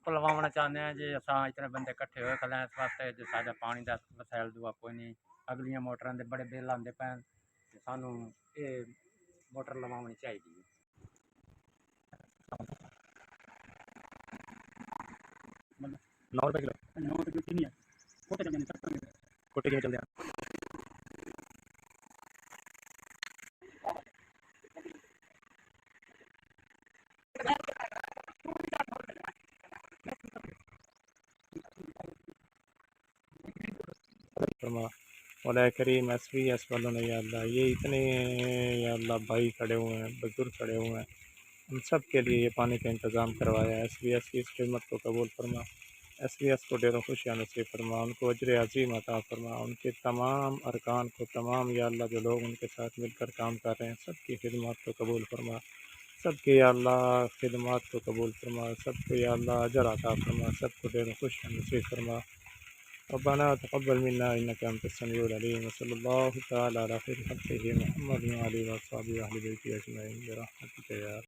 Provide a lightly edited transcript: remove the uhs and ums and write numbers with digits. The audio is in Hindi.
लवाना चाहते हैं जी अस इतने बंदे कट्ठे हुए खले इस वास्ते जो साढ़ा पानी का वसैल दूआ कोई नहीं अगलियां मोटरां दे बड़े बिल आते पैन सानू ये मोटर लवानी चाहिए। 9 रुपए किलो 9 रुपए किलो है कोटे किलो चलते हैं। मौला करीम SVS वालों ने या अल्लाह ये इतने या अल्लाह भाई खड़े हुए हैं, बुजुर्ग खड़े हुए हैं, उन सब के लिए ये पानी का इंतज़ाम करवाया है। SVS की इस खिदमत को कबूल फरमा, SVS को ढेरों खुशियाँ नसीब फरमा, उनको अजर अज़ीम अता फरमा, उनके तमाम अरकान को तमाम या अल्लाह जो लोग उनके साथ मिलकर काम कर रहे हैं सबकी खिदमत को कबूल फरमा, सबके या अल्लाह खिदमत को कबूल फरमा, सबको या अल्लाह अजर अता फरमा, सबको ढेरों खुशियाँ नसीब फरमा। रब्बना तक़ब्बल मिन्ना इन्नका अंतस समीउल अलीम व सल्लल्लाहु तआला अला खैरि खल्क़िही मुहम्मद व आलिहि व अस्हाबिहि व अहलि बैतिही अजमईन बिरहमतिका या